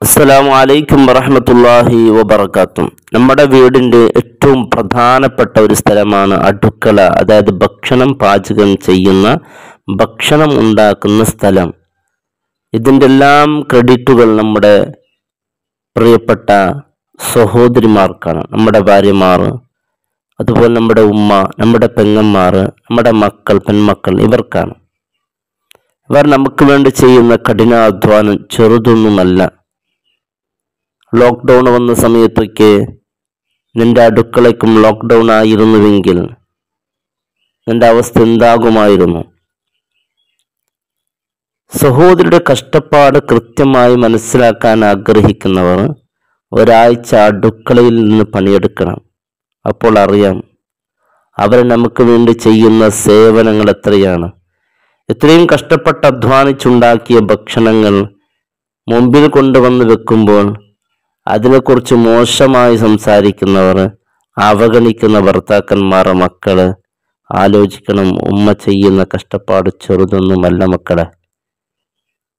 അസ്സലാമു അലൈക്കും വറഹ്മത്തുള്ളാഹി വബറകാതുഹു. നമ്മുടെ വീടിൻ്റെ ഏറ്റവും പ്രധാനപ്പെട്ട ഒരു സ്ഥലമാണ് അടുക്കള. അതായത് ഭക്ഷണം പാചകം ചെയ്യുന്ന, ഭക്ഷണം ഉണ്ടാക്കുന്ന സ്ഥലം. ഇതിൻ്റെ എല്ലാം ക്രെഡിറ്റുകൾ നമ്മുടെ പ്രിയപ്പെട്ട സഹോദരിമാർക്കാണ്. നമ്മുടെ ഭാര്യമാർ, അതുപോലെ നമ്മുടെ ഉമ്മ, നമ്മുടെ പെങ്ങന്മാർ, നമ്മുടെ മക്കൾ, പെൺമക്കൾ, ഇവർക്കാണ്. ഇവർ നമുക്ക് വേണ്ടി ചെയ്യുന്ന കഠിനാധ്വാനം ചെറുതൊന്നുമല്ല. ലോക്ക്ഡൗൺ വന്ന സമയത്തൊക്കെ നിന്റെ അടുക്കളയ്ക്കും ലോക്ക്ഡൗൺ ആയിരുന്നുവെങ്കിൽ നിന്റെ അവസ്ഥ എന്താകുമായിരുന്നു? സഹോദരിയുടെ കഷ്ടപ്പാട് കൃത്യമായി മനസ്സിലാക്കാൻ ആഗ്രഹിക്കുന്നവർ ഒരാഴ്ച അടുക്കളയിൽ നിന്ന് പണിയെടുക്കണം. അപ്പോൾ അറിയാം അവർ നമുക്ക് വേണ്ടി ചെയ്യുന്ന സേവനങ്ങൾ എത്രയാണ്. ഇത്രയും കഷ്ടപ്പെട്ട് അധ്വാനിച്ചുണ്ടാക്കിയ ഭക്ഷണങ്ങൾ മുമ്പിൽ കൊണ്ടുവന്ന് വെക്കുമ്പോൾ അതിനെക്കുറിച്ച് മോശമായി സംസാരിക്കുന്നവർ, അവഗണിക്കുന്ന ഭർത്താക്കന്മാർ, മക്കള് ആലോചിക്കണം. ഉമ്മ ചെയ്യുന്ന കഷ്ടപ്പാട് ചെറുതൊന്നുമല്ല മക്കളെ.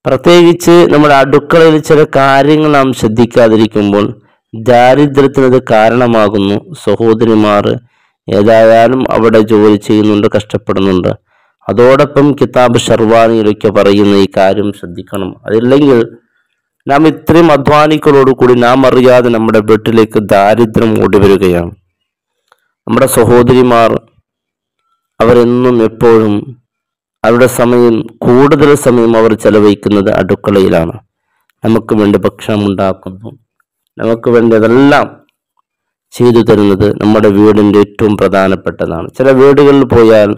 പ്രത്യേകിച്ച് നമ്മുടെ അടുക്കളയിൽ ചില കാര്യങ്ങൾ നാം ശ്രദ്ധിക്കാതിരിക്കുമ്പോൾ ദാരിദ്ര്യത്തിനത് കാരണമാകുന്നു. സഹോദരിമാർ ഏതായാലും അവിടെ ജോലി ചെയ്യുന്നുണ്ട്, കഷ്ടപ്പെടുന്നുണ്ട്. അതോടൊപ്പം കിതാബ് ഷർവാനിയിലൊക്കെ പറയുന്ന ഈ കാര്യം ശ്രദ്ധിക്കണം. അതില്ലെങ്കിൽ നാം ഇത്രയും അധ്വാനികളോടുകൂടി നാം അറിയാതെ നമ്മുടെ വീട്ടിലേക്ക് ദാരിദ്ര്യം ഓടിവരികയാണ്. നമ്മുടെ സഹോദരിമാർ അവരെന്നും എപ്പോഴും അവരുടെ കൂടുതൽ സമയം അവർ ചെലവഴിക്കുന്നത് അടുക്കളയിലാണ്. നമുക്ക് വേണ്ടി ഭക്ഷണം ഉണ്ടാക്കുന്നു, നമുക്ക് വേണ്ടി അതെല്ലാം ചെയ്തു തരുന്നത് നമ്മുടെ വീടിൻ്റെ ഏറ്റവും പ്രധാനപ്പെട്ടതാണ്. ചില വീടുകളിൽ പോയാൽ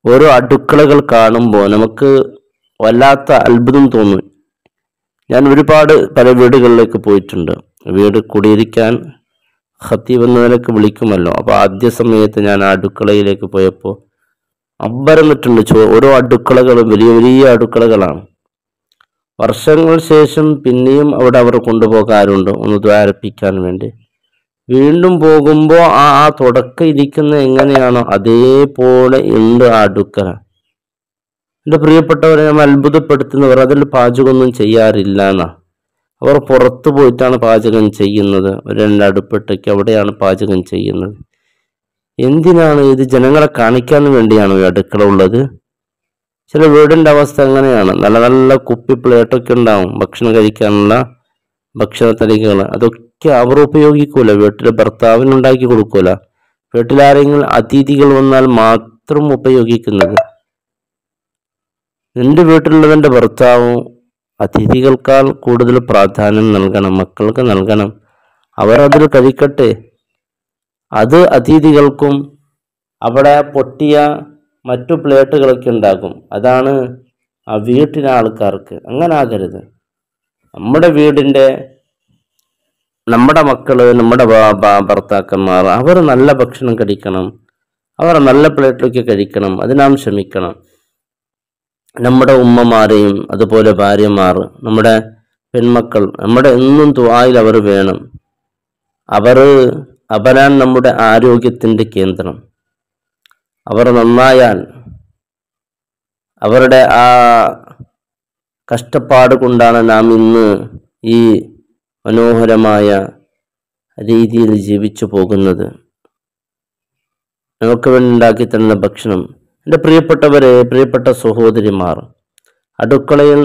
ഓരോ അടുക്കളകൾ കാണുമ്പോൾ നമുക്ക് വല്ലാത്ത അത്ഭുതം തോന്നും. ഞാൻ ഒരുപാട് പല വീടുകളിലേക്ക് പോയിട്ടുണ്ട്. വീട് കുടിയിരിക്കാൻ ഖത്തീബ് എന്നതിനൊക്കെ വിളിക്കുമല്ലോ. അപ്പോൾ ആദ്യ സമയത്ത് ഞാൻ അടുക്കളയിലേക്ക് പോയപ്പോൾ അമ്പരന്നിട്ടുണ്ട്. ഓരോ അടുക്കളകളും വലിയ വലിയ അടുക്കളകളാണ്. വർഷങ്ങൾ ശേഷം പിന്നെയും അവിടെ അവർ കൊണ്ടുപോകാറുണ്ട് ഒന്ന് ദ്വാരപ്പിക്കാൻ വേണ്ടി. വീണ്ടും പോകുമ്പോൾ ആ തുടക്കം ഇരിക്കുന്ന എങ്ങനെയാണോ അതേപോലെ ഉണ്ട് ആ അടുക്കള. എൻ്റെ പ്രിയപ്പെട്ടവരെ, നമ്മൾ അത്ഭുതപ്പെടുത്തുന്നവർ അതിൽ പാചകമൊന്നും ചെയ്യാറില്ല എന്നാ. അവർ പുറത്തു പോയിട്ടാണ് പാചകം ചെയ്യുന്നത്. ഒരു 2 അടുപ്പിട്ടൊക്കെ അവിടെയാണ് പാചകം ചെയ്യുന്നത്. എന്തിനാണ് ഇത്? ജനങ്ങളെ കാണിക്കാൻ വേണ്ടിയാണോ ഈ അടുക്കള ഉള്ളത്? ചില വീടിൻ്റെ അവസ്ഥ അങ്ങനെയാണ്. നല്ല നല്ല കുപ്പി പ്ലേറ്റൊക്കെ ഉണ്ടാവും ഭക്ഷണം കഴിക്കാനുള്ള ഭക്ഷണത്തലികൾ. അതൊക്കെ അവർ ഉപയോഗിക്കൂല. വീട്ടിൽ ഭർത്താവിനുണ്ടാക്കി കൊടുക്കൂല. വീട്ടിലാരെങ്കിലും അതിഥികൾ വന്നാൽ മാത്രം ഉപയോഗിക്കുന്നത്. നിന്റെ വീട്ടിലുള്ളതിൻ്റെ ഭർത്താവും അതിഥികൾക്കാൾ കൂടുതൽ പ്രാധാന്യം നൽകണം, മക്കൾക്ക് നൽകണം. അവരതിൽ കഴിക്കട്ടെ. അത് അതിഥികൾക്കും അവിടെ പൊട്ടിയ മറ്റു പ്ലേറ്റുകളൊക്കെ ഉണ്ടാകും. അതാണ് ആ വീട്ടിലെ ആൾക്കാർക്ക്. അങ്ങനെ ആകരുത്. നമ്മുടെ വീടിൻ്റെ, നമ്മുടെ മക്കള്, നമ്മുടെ ഭർത്താക്കന്മാർ അവർ നല്ല ഭക്ഷണം കഴിക്കണം. അവർ നല്ല പ്ലേറ്റിലൊക്കെ കഴിക്കണം. അത് നാം ശ്രമിക്കണം. നമ്മുടെ ഉമ്മമാരെയും അതുപോലെ ഭാര്യമാർ, നമ്മുടെ പെൺമക്കൾ, നമ്മുടെ എന്നും ദുആയിൽ അവർ വേണം. അവരാണ് നമ്മുടെ ആരോഗ്യത്തിൻ്റെ കേന്ദ്രം. അവർ നന്നായാൽ അവരുടെ ആ കഷ്ടപ്പാട് കൊണ്ടാണ് നാം ഇന്ന് ഈ മനോഹരമായ രീതിയിൽ ജീവിച്ചു പോകുന്നത്. നമുക്ക് വേണ്ടി ഉണ്ടാക്കി തരുന്ന ഭക്ഷണം. എൻ്റെ പ്രിയപ്പെട്ടവരെ, പ്രിയപ്പെട്ട സഹോദരിമാർ, അടുക്കളയിൽ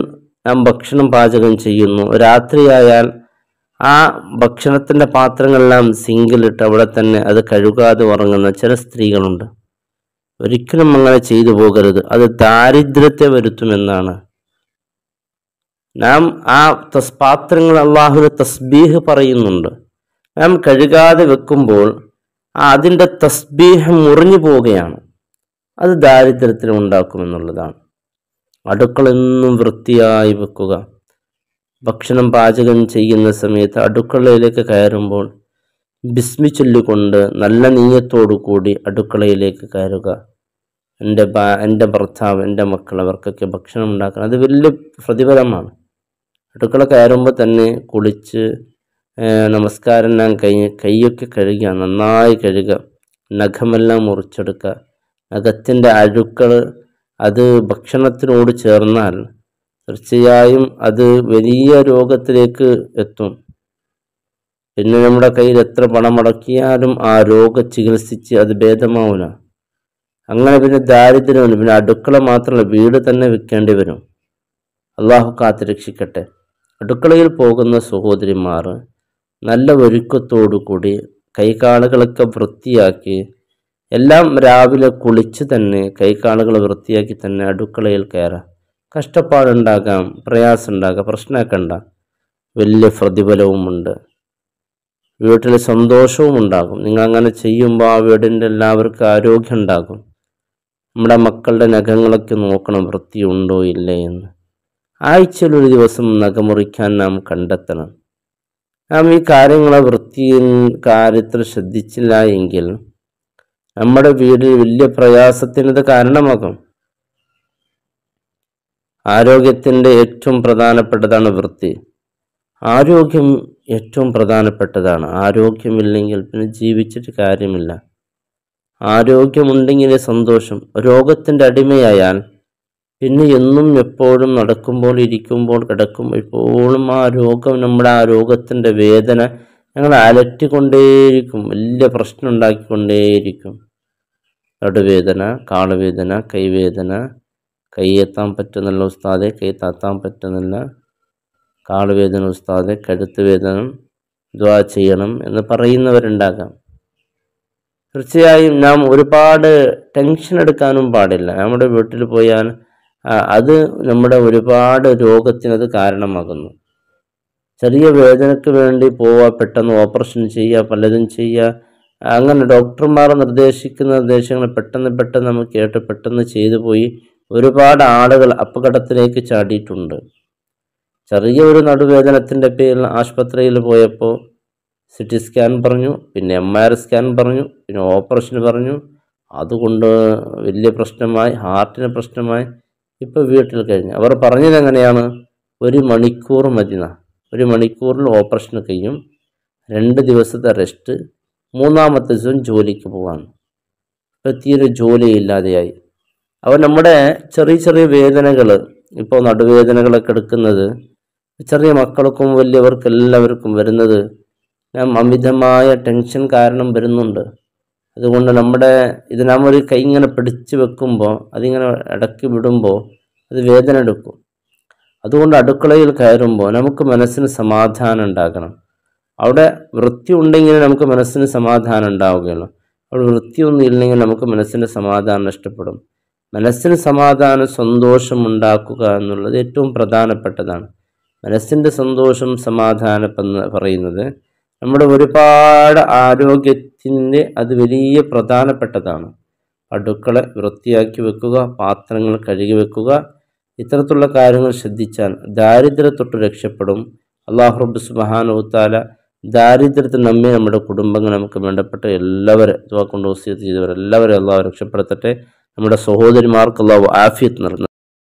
നാം ഭക്ഷണം പാചകം ചെയ്യുന്നു. രാത്രിയായാൽ ആ ഭക്ഷണത്തിൻ്റെ പാത്രങ്ങളെല്ലാം സിങ്കിലിട്ട് അവിടെ തന്നെ അത് കഴുകാതെ ഉറങ്ങുന്ന ചില സ്ത്രീകളുണ്ട്. ഒരിക്കലും അങ്ങനെ ചെയ്തു പോകരുത്. അത് ദാരിദ്ര്യത്തെ വരുത്തുമെന്നാണ്. നാം ആ പാത്രങ്ങൾ അള്ളാഹുവിന് തസ്ബീഹ് പറയുന്നുണ്ട്. നാം കഴുകാതെ വെക്കുമ്പോൾ അതിൻ്റെ തസ്ബീഹ് മുറിഞ്ഞു പോവുകയാണ്. അത് ദാരിദ്ര്യത്തിന് ഉണ്ടാക്കുമെന്നുള്ളതാണ്. അടുക്കള എന്നും വൃത്തിയായി വെക്കുക. ഭക്ഷണം പാചകം ചെയ്യുന്ന സമയത്ത് അടുക്കളയിലേക്ക് കയറുമ്പോൾ ബിസ്മി ചൊല്ലിക്കൊണ്ട് നല്ല നീയത്തോടു കൂടി അടുക്കളയിലേക്ക് കയറുക. എൻ്റെ ഭർത്താവ്, എൻ്റെ മക്കൾ, അവർക്കൊക്കെ ഭക്ഷണം ഉണ്ടാക്കണം. അത് വലിയ പ്രതിഫലമാണ്. അടുക്കള കയറുമ്പോൾ തന്നെ കുളിച്ച് നമസ്കാരം ഞാൻ കൈയൊക്കെ കഴുകുക, നന്നായി കഴുകുക, നഖമെല്ലാം മുറിച്ചെടുക്കുക. നഖത്തിൻ്റെ അഴുക്കൾ അത് ഭക്ഷണത്തിനോട് ചേർന്നാൽ തീർച്ചയായും അത് വലിയ രോഗത്തിലേക്ക് എത്തും. പിന്നെ നമ്മുടെ കയ്യിൽ എത്ര പണം മുടക്കിയാലും ആ രോഗം ചികിത്സിച്ച് അത് ഭേദമാവില്ല. അങ്ങനെ പിന്നെ ദാരിദ്ര്യമുണ്ട്. പിന്നെ അടുക്കള മാത്രമല്ല, വീട് തന്നെ വിൽക്കേണ്ടി വരും. അള്ളാഹു കാത്തുരക്ഷിക്കട്ടെ. അടുക്കളയിൽ പോകുന്ന സഹോദരിമാർ നല്ല ഒരുക്കത്തോടു കൂടി കൈകാലുകളൊക്കെ വൃത്തിയാക്കി, എല്ലാം രാവിലെ കുളിച്ച് തന്നെ കൈകാലുകൾ വൃത്തിയാക്കി തന്നെ അടുക്കളയിൽ കയറാം. കഷ്ടപ്പാടുണ്ടാകാം, പ്രയാസമുണ്ടാകാം, പ്രശ്നമൊക്കെ ഉണ്ടാകും. വലിയ പ്രതിഫലവുമുണ്ട്, വീട്ടിൽ സന്തോഷവും ഉണ്ടാകും. നിങ്ങൾ അങ്ങനെ ചെയ്യുമ്പോൾ ആ വീടിൻ്റെ എല്ലാവർക്കും ആരോഗ്യം ഉണ്ടാകും. നമ്മുടെ മക്കളുടെ നഖങ്ങളൊക്കെ നോക്കണം വൃത്തിയുണ്ടോ ഇല്ലേ എന്ന്. ആഴ്ചയിൽ ഒരു ദിവസം നഖമുറിക്കാൻ നാം കണ്ടെത്തണം. നാം ഈ കാര്യങ്ങളെ കാര്യത്തിൽ ശ്രദ്ധിച്ചില്ല എങ്കിൽ നമ്മുടെ വീടിൽ വലിയ പ്രയാസത്തിനത് കാരണമാകും. ആരോഗ്യത്തിൻ്റെ ഏറ്റവും പ്രധാനപ്പെട്ടതാണ് വൃത്തി. ആരോഗ്യം ഏറ്റവും പ്രധാനപ്പെട്ടതാണ്. ആരോഗ്യമില്ലെങ്കിൽ പിന്നെ ജീവിച്ചിട്ട് കാര്യമില്ല. ആരോഗ്യമുണ്ടെങ്കിലേ സന്തോഷം. രോഗത്തിൻ്റെ അടിമയായാൽ പിന്നെ എന്നും എപ്പോഴും നടക്കുമ്പോൾ, ഇരിക്കുമ്പോൾ, കിടക്കുമ്പോൾ എപ്പോഴും ആ രോഗം, നമ്മുടെ ആ രോഗത്തിൻ്റെ വേദന ഞങ്ങളെ അലട്ടിക്കൊണ്ടേയിരിക്കും, വലിയ പ്രശ്നം ഉണ്ടാക്കിക്കൊണ്ടേയിരിക്കും. നടുവേദന, കാലുവേദന, കൈവേദന, കൈ എത്താൻ പറ്റുന്നില്ല ഉസ്താദെ, കൈ താത്താൻ പറ്റുന്നില്ല, കാലുവേദന ഉസ്താദെ, കഴുത്ത് വേദന, ദുആ ചെയ്യണം എന്ന് പറയുന്നവരുണ്ടാകാം. തീർച്ചയായും നാം ഒരുപാട് ടെൻഷൻ എടുക്കാനും പാടില്ല. നമ്മുടെ വീട്ടിൽ പോയാൽ അത് നമ്മുടെ ഒരുപാട് രോഗത്തിനത് കാരണമാകുന്നു. ചെറിയ വേദനയ്ക്ക് വേണ്ടി പോവുക, പെട്ടെന്ന് ഓപ്പറേഷൻ ചെയ്യുക, പലതും ചെയ്യുക, അങ്ങനെ ഡോക്ടർമാർ നിർദ്ദേശിക്കുന്ന നിർദ്ദേശങ്ങൾ പെട്ടെന്ന് നമുക്ക് കേട്ട് പെട്ടെന്ന് ചെയ്തു പോയി ഒരുപാട് ആളുകൾ അപകടത്തിലേക്ക് ചാടിയിട്ടുണ്ട്. ചെറിയ ഒരു നടുവേദനത്തിൻ്റെ പേരിൽ ആശുപത്രിയിൽ പോയപ്പോൾ CT സ്കാൻ പറഞ്ഞു, പിന്നെ MRI സ്കാൻ പറഞ്ഞു, പിന്നെ ഓപ്പറേഷൻ പറഞ്ഞു. അതുകൊണ്ട് വലിയ പ്രശ്നമായി, ഹാർട്ടിന് പ്രശ്നമായി. ഇപ്പോൾ വീട്ടിൽ കഴിഞ്ഞ് അവർ പറഞ്ഞത് എങ്ങനെയാണ്? 1 മണിക്കൂർ മതി, 1 മണിക്കൂറിൽ ഓപ്പറേഷൻ കഴിയും, 2 ദിവസത്തെ റെസ്റ്റ്, 3-ാമത്തെ ദിവസം ജോലിക്ക് പോകാൻ. ഇപ്പോൾ തീരെ ജോലിയില്ലാതെയായി. അപ്പോൾ നമ്മുടെ ചെറിയ വേദനകൾ, ഇപ്പോൾ നടുവേദനകളൊക്കെ എടുക്കുന്നത് ചെറിയ മക്കൾക്കും വലിയവർക്കും എല്ലാവർക്കും വരുന്നത് അമിതമായ ടെൻഷൻ കാരണം വരുന്നുണ്ട്. അതുകൊണ്ട് നാം ഒരു കൈ ഇങ്ങനെ പിടിച്ച് വെക്കുമ്പോൾ, അതിങ്ങനെ ഇടയ്ക്ക് വിടുമ്പോൾ അത് വേദന എടുക്കും. അതുകൊണ്ട് അടുക്കളയിൽ കയറുമ്പോൾ നമുക്ക് മനസ്സിന് സമാധാനം ഉണ്ടാകണം. അവിടെ വൃത്തി ഉണ്ടെങ്കിൽ നമുക്ക് മനസ്സിന് സമാധാനം ഉണ്ടാവുകയുള്ളൂ. അവിടെ വൃത്തിയൊന്നും ഇല്ലെങ്കിൽ നമുക്ക് മനസ്സിന് സമാധാനം നഷ്ടപ്പെടും. മനസ്സിന് സമാധാനം, സന്തോഷം ഉണ്ടാക്കുക എന്നുള്ളത് ഏറ്റവും പ്രധാനപ്പെട്ടതാണ്. മനസ്സിൻ്റെ സന്തോഷം, സമാധാനം എന്ന് പറയുന്നത് നമ്മുടെ ഒരുപാട് ആരോഗ്യത്തിൻ്റെ അത് വലിയ പ്രധാനപ്പെട്ടതാണ്. അടുക്കള വൃത്തിയാക്കി വെക്കുക, പാത്രങ്ങൾ കഴുകി വെക്കുക, ഇത്തരത്തിലുള്ള കാര്യങ്ങൾ ശ്രദ്ധിച്ചാൽ ദാരിദ്ര്യത്തൊട്ട് രക്ഷപ്പെടും. അല്ലാഹു റബ്ബ് സുബ്ഹാനഹു വ തആല ദാരിദ്ര്യത്തിൽ നമ്മെ, നമ്മുടെ കുടുംബങ്ങൾ, നമുക്ക് വേണ്ടപ്പെട്ട എല്ലാവരും ദുആ കൊണ്ട് വസിയത്ത് ചെയ്തവരെല്ലാവരും അല്ലാഹു രക്ഷപ്പെടുത്തട്ടെ. നമ്മുടെ സഹോദരിമാർക്ക് അല്ലാഹു ആഫിയത്ത് നൽകണം.